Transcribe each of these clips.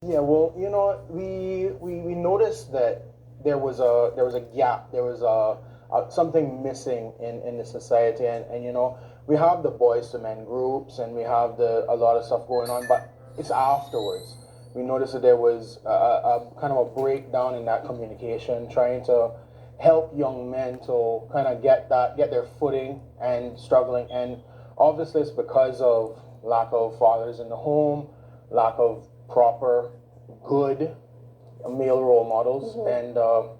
Yeah, well, we noticed that there was a gap, there was something missing in the society, and we have the boys to men groups, and we have a lot of stuff going on, but it's afterwards. We noticed that there was a kind of a breakdown in that communication, trying to help young men to kind of get their footing and struggling, and obviously it's because of lack of fathers in the home, lack of proper, good male role models, and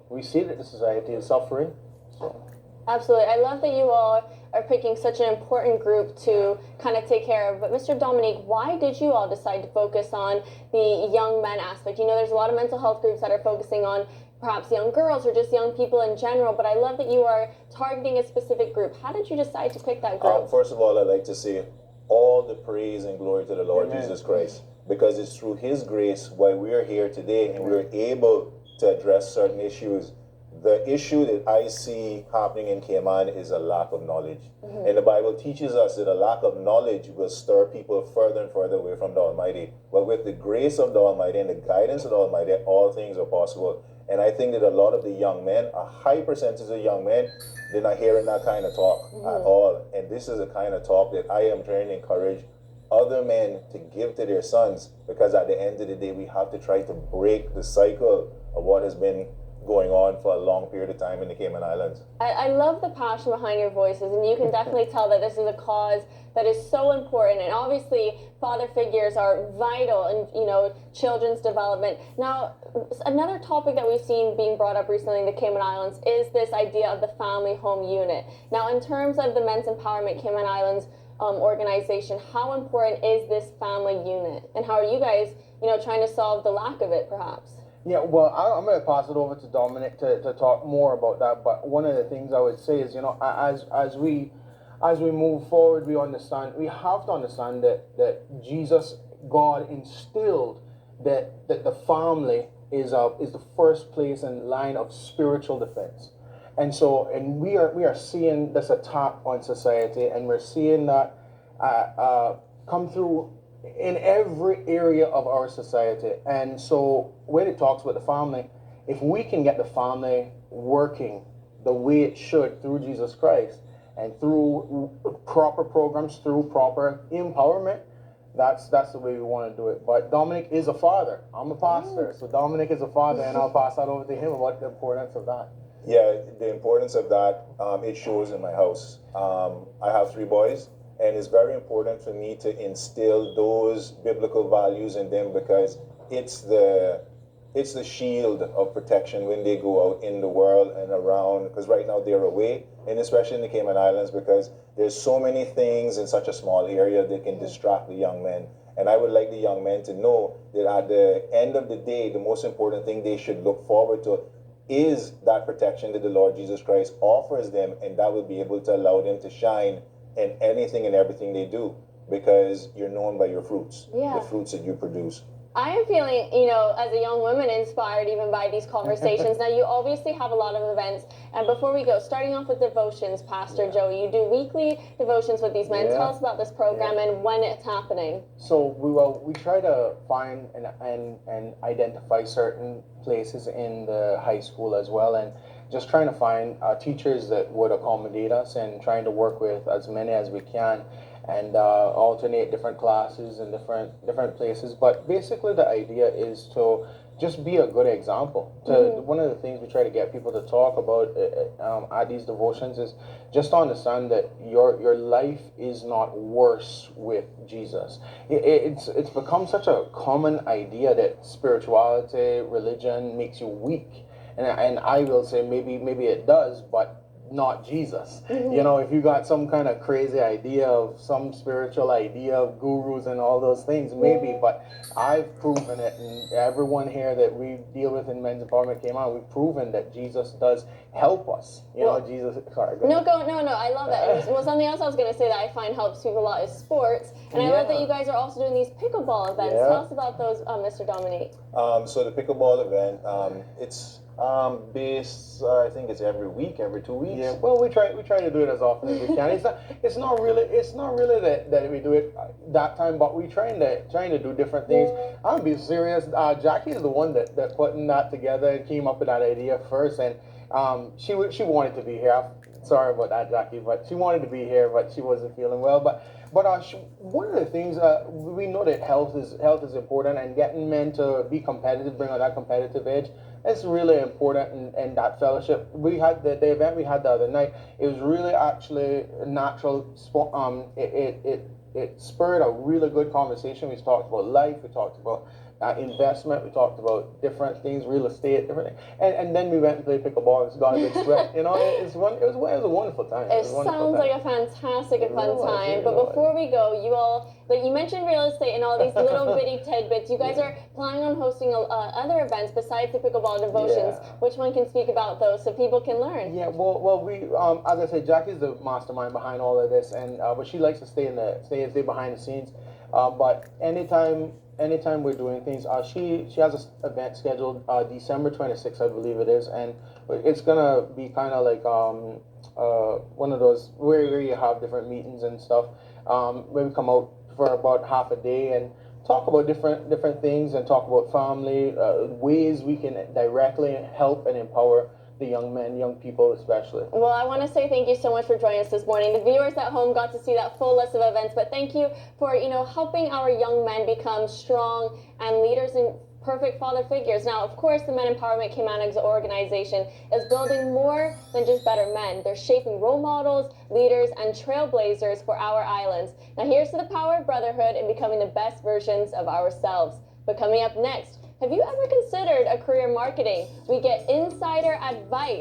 we see that the society is suffering. So. Absolutely. I love that you all are picking such an important group to kind of take care of. But Mr. Dominique, why did you all decide to focus on the young men aspect? There's a lot of mental health groups that are focusing on perhaps young girls or just young people in general, but I love that you are targeting a specific group. How did you decide to pick that group? First of all, I'd like to say all the praise and glory to the Lord Amen. Jesus Christ, because it's through His grace why we are here today and we're able to address certain issues. The issue that I see happening in Cayman is a lack of knowledge. And the Bible teaches us that a lack of knowledge will stir people further and further away from the Almighty. But with the grace of the Almighty and the guidance of the Almighty, all things are possible. And I think that a lot of the young men, a high percentage of young men, they're not hearing that kind of talk at all. And this is the kind of talk that I am trying to encourage other men to give to their sons, because at the end of the day, we have to try to break the cycle of what has been going on for a long period of time in the Cayman Islands. I love the passion behind your voices, and you can definitely tell that this is a cause that is so important, and obviously father figures are vital in children's development. Now, another topic that we've seen being brought up recently in the Cayman Islands is this idea of the family home unit. Now, in terms of the Men's Empowerment Cayman Islands organization, how important is this family unit, and how are you guys trying to solve the lack of it, perhaps? Yeah, well, I'm going to pass it over to Dominic to talk more about that. But one of the things I would say is, as we move forward, we have to understand that Jesus, God, instilled that the family is the first place and line of spiritual defense. And so, we are seeing this attack on society, and we're seeing that come through in every area of our society. And so when it talks about the family, if we can get the family working the way it should through Jesus Christ and through proper programs, through proper empowerment, that's the way we want to do it. But Dominic is a father. I'm a pastor. So Dominic is a father, and I'll pass that over to him about the importance of that. Yeah, the importance of that, it shows in my house. I have 3 boys. And it's very important for me to instill those biblical values in them, because it's the shield of protection when they go out in the world and around, because right now they're away, and especially in the Cayman Islands, because there's so many things in such a small area that can distract the young men. And I would like the young men to know that at the end of the day, the most important thing they should look forward to is that protection that the Lord Jesus Christ offers them, and that will be able to allow them to shine in anything and everything they do, because you're known by your fruits, the fruits that you produce. I am feeling, as a young woman, inspired even by these conversations. Now, you obviously have a lot of events, and before we go, starting off with devotions, Pastor Joey, you do weekly devotions with these men. Tell us about this program and when it's happening. So we try to find and identify certain places in the high school as well, and just trying to find teachers that would accommodate us, and trying to work with as many as we can, and alternate different classes in different places. But basically the idea is to just be a good example. One of the things we try to get people to talk about at these devotions is just to understand that your life is not worse with Jesus. It's become such a common idea that spirituality, religion makes you weak. And I will say maybe it does, but not Jesus. If you got some kind of crazy idea of some spiritual idea of gurus and all those things, maybe, but I've proven it, and everyone here that we deal with in Men's Empowerment Cayman, we've proven that Jesus does help us. Jesus. Sorry. No, I love that. Well, something else I was going to say that I find helps people a lot is sports, and I love that you guys are also doing these pickleball events. Tell us about those, Mr. Dominique. So the pickleball event, I think it's every week, every 2 weeks. Yeah, well, we try to do it as often as we can. It's not really that we do it that time, but we trying to do different things. I'm gonna be serious. Jackie is the one that putting that together and came up with that idea first, and she wanted to be here. Sorry about that, Jackie, but she wanted to be here, but she wasn't feeling well. But one of the things we know that health is important, and getting men to be competitive, bring on that competitive edge. It's really important in that fellowship. We had the event we had the other night. It was really actually a natural. It spurred a really good conversation. We talked about life. We talked about investment. We talked about different things, real estate, different things. And then we went and played pickleball. It's got a good sweat. You know, it was a wonderful time. It sounds like a fantastic and fun time. But before we go, you all, like you mentioned real estate and all these little bitty tidbits. You guys are planning on hosting other events besides the pickleball devotions. Yeah. Which one can speak about those so people can learn? Yeah, well, we as I said, Jackie's the mastermind behind all of this, and but she likes to stay behind the scenes. But anytime we're doing things, she has an event scheduled December 26th, I believe it is, and it's gonna be kind of like one of those where you have different meetings and stuff. Where we come out for about half a day and talk about different things and talk about family, ways we can directly help and empower the young men, young people especially. Well, I want to say thank you so much for joining us this morning. The viewers at home got to see that full list of events, but thank you for, helping our young men become strong and leaders and perfect father figures. Now, of course, the Men Empowerment Caymanas organization is building more than just better men. They're shaping role models, leaders, and trailblazers for our islands. Now, here's to the power of brotherhood and becoming the best versions of ourselves. But coming up next, have you ever considered a career marketing? We get insider advice